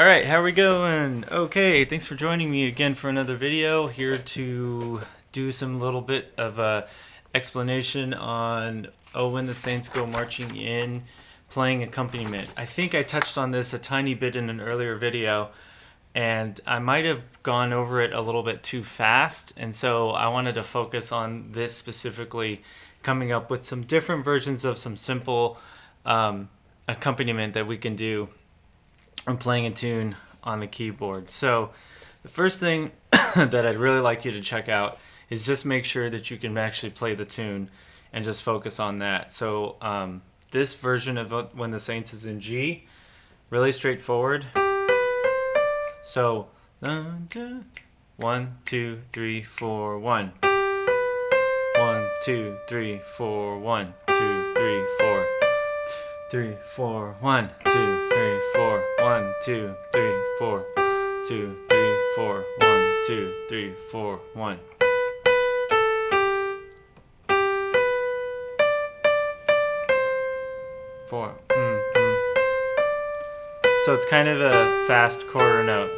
All right, how are we going? Okay, thanks for joining me again for another video. Here to do some little bit of a explanation on "Oh When the Saints Go Marching In," playing accompaniment. I think I touched on this a tiny bit in an earlier video, and I might have gone over it a little bit too fast, and so I wanted to focus on this specifically, coming up with some different versions of some simple accompaniment that we can do when playing a tune on the keyboard. So the first thing that I'd really like you to check out is just make sure that you can actually play the tune and just focus on that. So this version of When the Saints is in G, really straightforward. So 1, 2, 3, 4, 1. 1, 2, 3, 4, 1, 2, 3, 4. 3, 4, 1, 2, 3, 4, 1, 2, 3, 4, 2, 3, 4, 1, 2, 3, 4, 1. Four. So it's kind of a fast quarter note.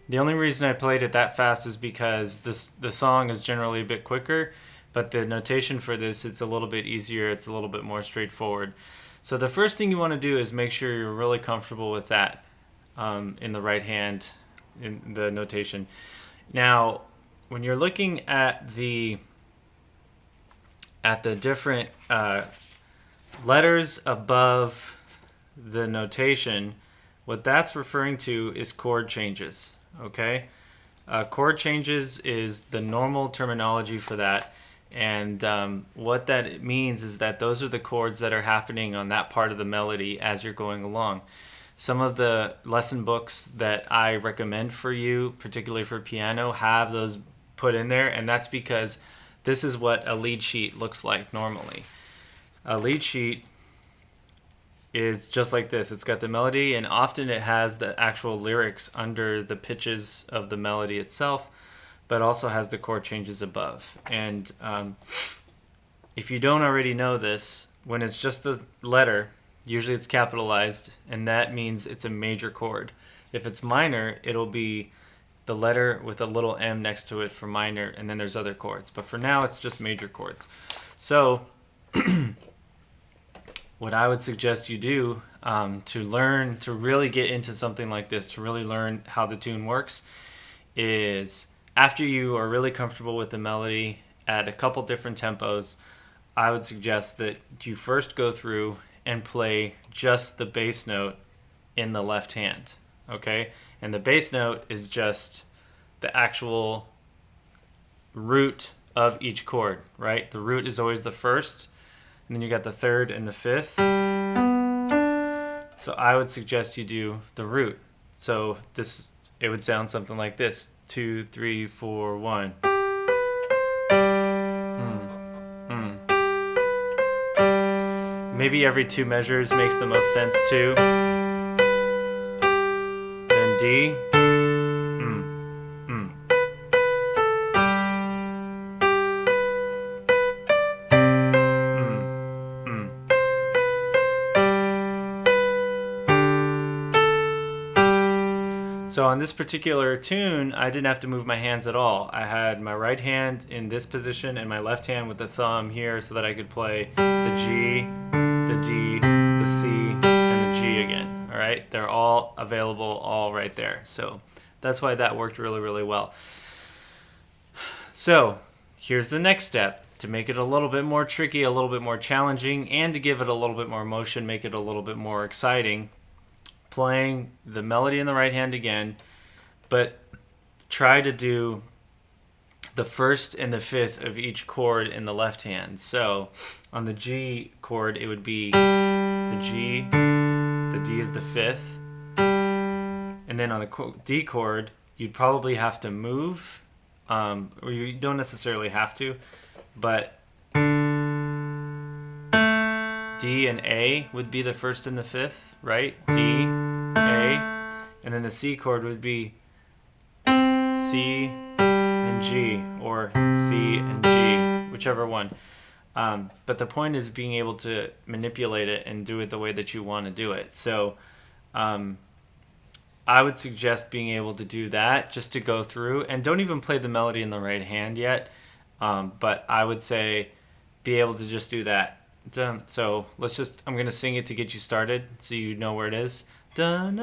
The only reason I played it that fast is because the song is generally a bit quicker, but the notation for this, it's a little bit easier, it's a little bit more straightforward. So the first thing you want to do is make sure you're really comfortable with that in the right hand, in the notation. Now, when you're looking at the different letters above the notation, what that's referring to is chord changes, okay? Chord changes is the normal terminology for that. And what that means is that those are the chords that are happening on that part of the melody as you're going along. Some of the lesson books that I recommend for you, particularly for piano, have those put in there, and that's because this is what a lead sheet looks like normally. A lead sheet is just like this. It's got the melody, and often it has the actual lyrics under the pitches of the melody itself, but also has the chord changes above. And if you don't already know this, when it's just the letter, usually it's capitalized, and that means it's a major chord. If it's minor, it'll be the letter with a little m next to it for minor, and then there's other chords. But for now, it's just major chords. So what I would suggest you do to learn, to really get into something like this, to really learn how the tune works, is after you are really comfortable with the melody at a couple different tempos, I would suggest that you first go through and play just the bass note in the left hand, okay? And the bass note is just the actual root of each chord, right? The root is always the first, and then you got the third and the fifth. So I would suggest you do the root. So it would sound something like this: 2, 3, 4, 1. Maybe every two measures makes the most sense too. Then D. So on this particular tune, I didn't have to move my hands at all. I had my right hand in this position and my left hand with the thumb here so that I could play the G, the D, the C, and the G again. All right, they're all available all right there. So that's why that worked really, really well. So here's the next step. To make it a little bit more tricky, a little bit more challenging, and to give it a little bit more motion, make it a little bit more exciting, playing the melody in the right hand again, but try to do the first and the fifth of each chord in the left hand. So on the G chord, it would be the G, the D is the fifth, and then on the D chord, you'd probably have to move, or you don't necessarily have to, but D and A would be the first and the fifth, right? D, A, and then the C chord would be C and G, or C and G, whichever one. But the point is being able to manipulate it and do it the way that you want to do it. So I would suggest being able to do that just to go through, and don't even play the melody in the right hand yet. But I would say be able to just do that. So I'm going to sing it to get you started so you know where it is. And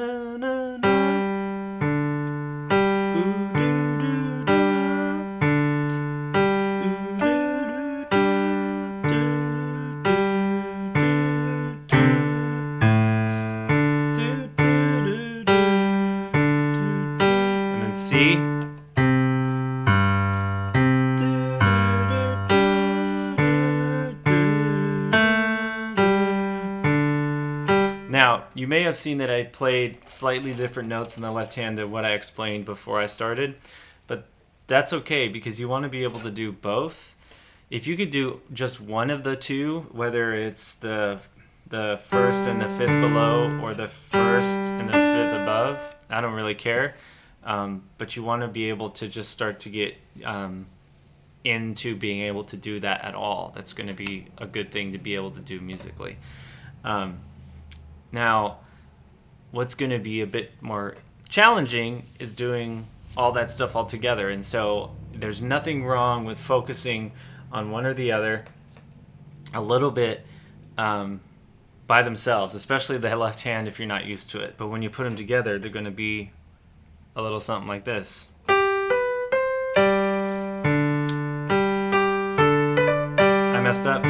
then C. Now, you may have seen that I played slightly different notes in the left hand than what I explained before I started, but that's okay because you want to be able to do both. If you could do just one of the two, whether it's the first and the fifth below or the first and the fifth above, I don't really care. But you want to be able to just start to get into being able to do that at all. That's going to be a good thing to be able to do musically. Now, what's going to be a bit more challenging is doing all that stuff all together. And so there's nothing wrong with focusing on one or the other a little bit by themselves, especially the left hand if you're not used to it. But when you put them together, they're going to be a little something like this. I messed up.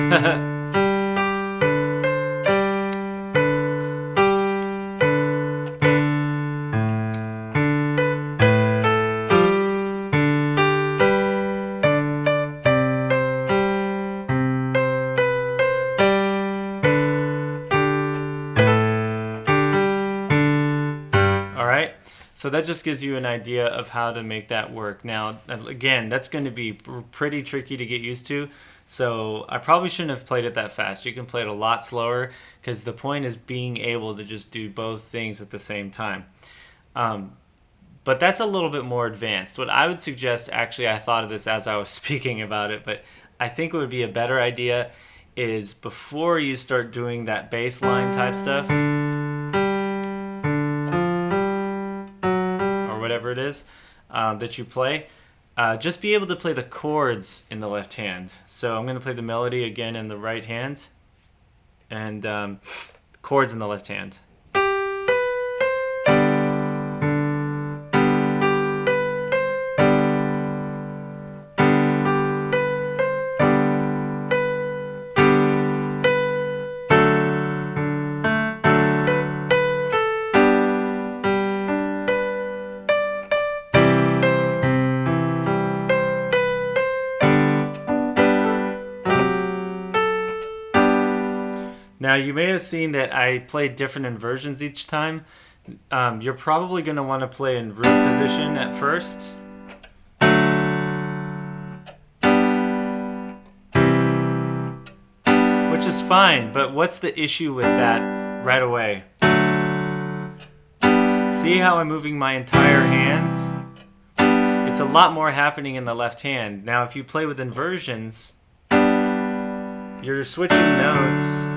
So that just gives you an idea of how to make that work. Now, again, that's going to be pretty tricky to get used to. So I probably shouldn't have played it that fast. You can play it a lot slower because the point is being able to just do both things at the same time. But that's a little bit more advanced. What I would suggest, actually, I thought of this as I was speaking about it, but I think it would be a better idea is before you start doing that bass line type stuff, whatever it is that you play, just be able to play the chords in the left hand. So I'm going to play the melody again in the right hand and chords in the left hand. Now, you may have seen that I played different inversions each time. You're probably going to want to play in root position at first. Which is fine, but what's the issue with that right away? See how I'm moving my entire hand? It's a lot more happening in the left hand. Now, if you play with inversions, you're switching notes,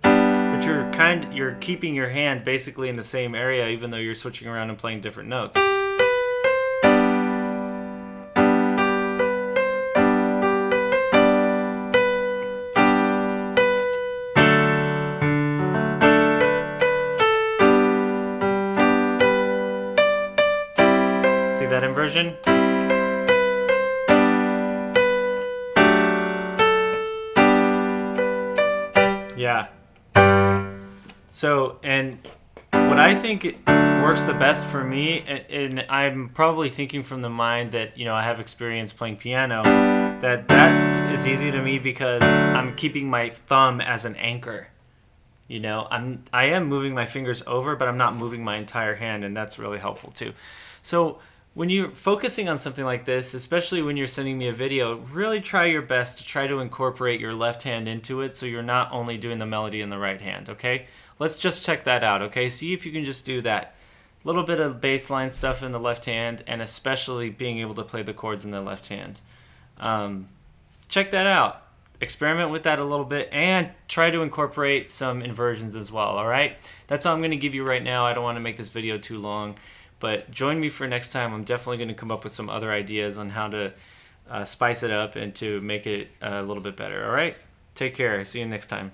but you're keeping your hand basically in the same area even though you're switching around and playing different notes. See that inversion? Yeah. So, and what I think works the best for me, and I'm probably thinking from the mind that, you know, I have experience playing piano, that is easy to me because I'm keeping my thumb as an anchor. You know, I am moving my fingers over, but I'm not moving my entire hand, and that's really helpful too. So when you're focusing on something like this, especially when you're sending me a video, really try your best to try to incorporate your left hand into it so you're not only doing the melody in the right hand, okay? Let's just check that out, okay? See if you can just do that. A little bit of bass line stuff in the left hand, and especially being able to play the chords in the left hand. Check that out. Experiment with that a little bit and try to incorporate some inversions as well, all right? That's all I'm going to give you right now. I don't want to make this video too long. But join me for next time. I'm definitely going to come up with some other ideas on how to spice it up and to make it a little bit better. All right? Take care. See you next time.